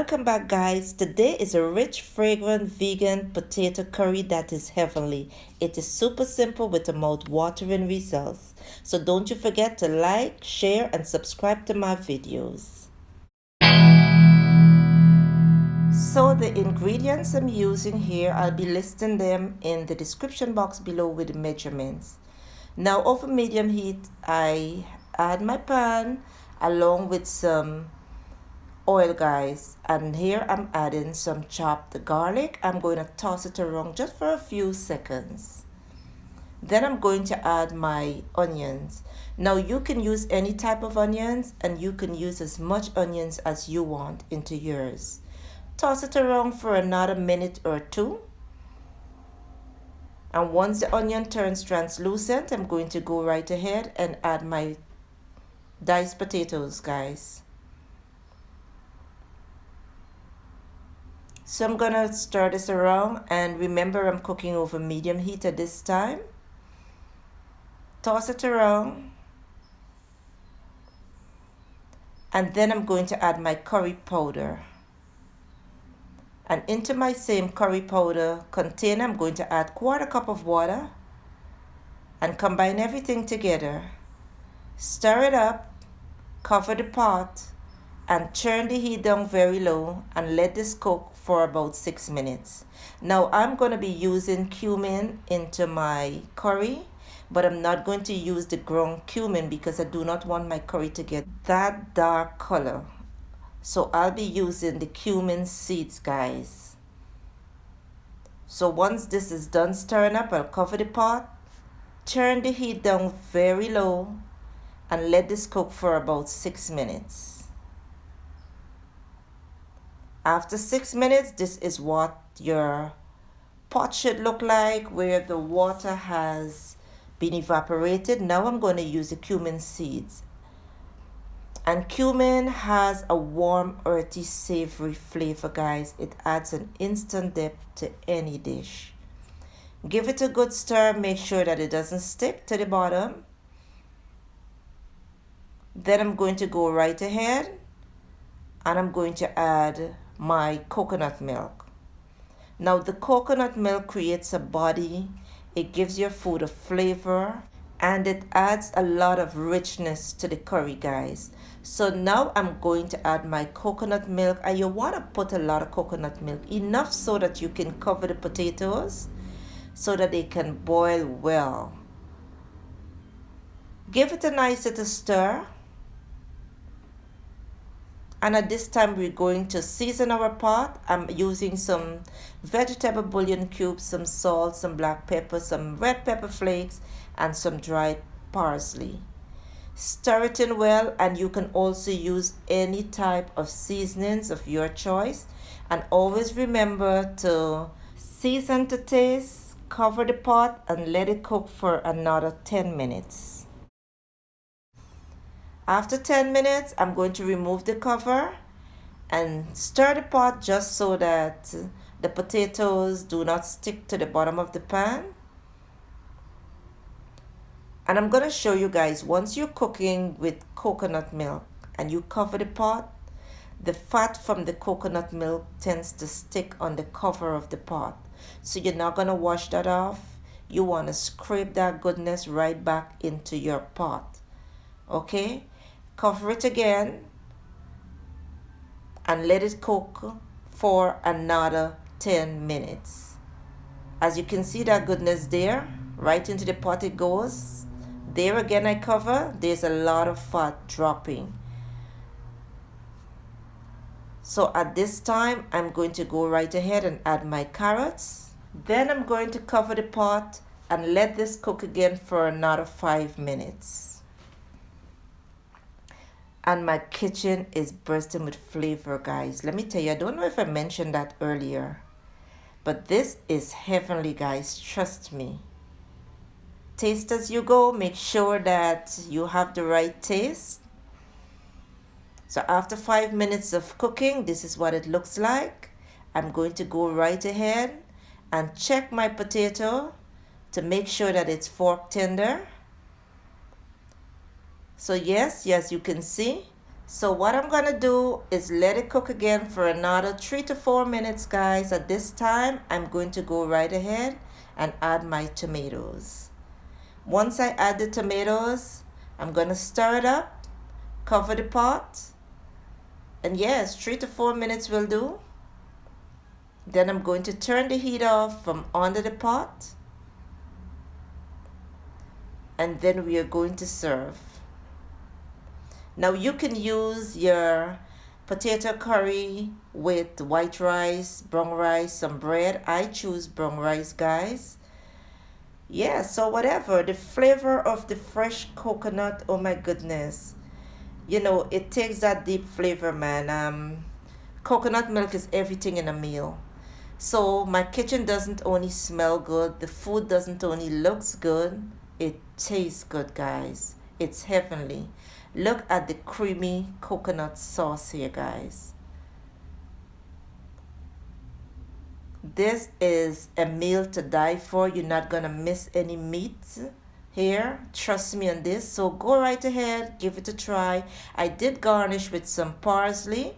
Welcome back, guys. Today is a rich, fragrant vegan potato curry that is heavenly. It is super simple with a mouth-watering results. So don't you forget to like, share, and subscribe to my videos. So the ingredients I'm using here, I'll be listing them in the description box below with the measurements. Now over medium heat, I add my pan along with some oil, guys, and here I'm adding some chopped garlic. I'm going to toss it around just for a few seconds. Then I'm going to add my onions. Now you can use any type of onions, and you can use as much onions as you want into yours. Toss it around for another minute or two, and once the onion turns translucent, I'm going to go right ahead and add my diced potatoes, guys. So I'm gonna stir this around, and remember I'm cooking over medium heat at this time. Toss it around, and then I'm going to add my curry powder. And into my same curry powder container, I'm going to add 1/4 cup of water and combine everything together. Stir it up, cover the pot, and turn the heat down very low and let this cook for about 6 minutes. Now I'm going to be using cumin into my curry, but I'm not going to use the ground cumin because I do not want my curry to get that dark color. So I'll be using the cumin seeds, guys. So once this is done stirring up, I'll cover the pot, turn the heat down very low, and let this cook for about 6 minutes. After 6 minutes, this is what your pot should look like, where the water has been evaporated. Now I'm going to use the cumin seeds. And cumin has a warm, earthy, savory flavor, guys. It adds an instant depth to any dish. Give it a good stir. Make sure that it doesn't stick to the bottom. Then I'm going to go right ahead and I'm going to add my coconut milk. Now the coconut milk creates a body. It gives your food a flavor, and it adds a lot of richness to the curry, guys. So now I'm going to add my coconut milk, and you want to put a lot of coconut milk, enough so that you can cover the potatoes so that they can boil well. Give it a nice little stir. And at this time, we're going to season our pot. I'm using some vegetable bouillon cubes, some salt, some black pepper, some red pepper flakes, and some dried parsley. Stir it in well, and you can also use any type of seasonings of your choice. And always remember to season to taste, cover the pot, and let it cook for another 10 minutes. After 10 minutes, I'm going to remove the cover and stir the pot just so that the potatoes do not stick to the bottom of the pan. And I'm going to show you guys, once you're cooking with coconut milk and you cover the pot, the fat from the coconut milk tends to stick on the cover of the pot. So you're not going to wash that off. You want to scrape that goodness right back into your pot. Okay? Cover it again and let it cook for another 10 minutes. As you can see, that goodness there, right into the pot it goes. There again I cover. There's a lot of fat dropping. So at this time, I'm going to go right ahead and add my carrots. Then I'm going to cover the pot and let this cook again for another 5 minutes. And my kitchen is bursting with flavor, guys. Let me tell you, I don't know if I mentioned that earlier, but this is heavenly, guys. Trust me. Taste as you go. Make sure that you have the right taste. So after 5 minutes of cooking, this is what it looks like. I'm going to go right ahead and check my potato to make sure that it's fork tender. So yes, you can see, So what I'm gonna do is let it cook again for another 3 to 4 minutes, guys. At this time, I'm going to go right ahead and add my tomatoes. Once I add the tomatoes, I'm gonna stir it up, cover the pot, and yes, 3 to 4 minutes will do. Then I'm going to turn the heat off from under the pot, and then we are going to serve. Now you can use your potato curry with white rice, brown rice, some bread. I choose brown rice, guys. Yeah, so whatever. The flavor of the fresh coconut, oh my goodness. You know, it takes that deep flavor, man. Coconut milk is everything in a meal. So my kitchen doesn't only smell good, the food doesn't only looks good, it tastes good, guys. It's heavenly. Look at the creamy coconut sauce here, guys. This is a meal to die for. You're not gonna miss any meat here. Trust me on this. So go right ahead, give it a try. I did garnish with some parsley.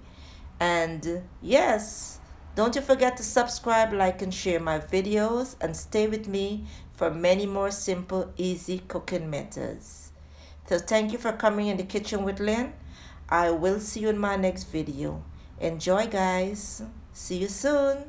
And yes, don't you forget to subscribe, like, and share my videos, and stay with me for many more simple, easy cooking methods. So thank you for coming in the kitchen with Lynn. I will see you in my next video. Enjoy, guys. See you soon.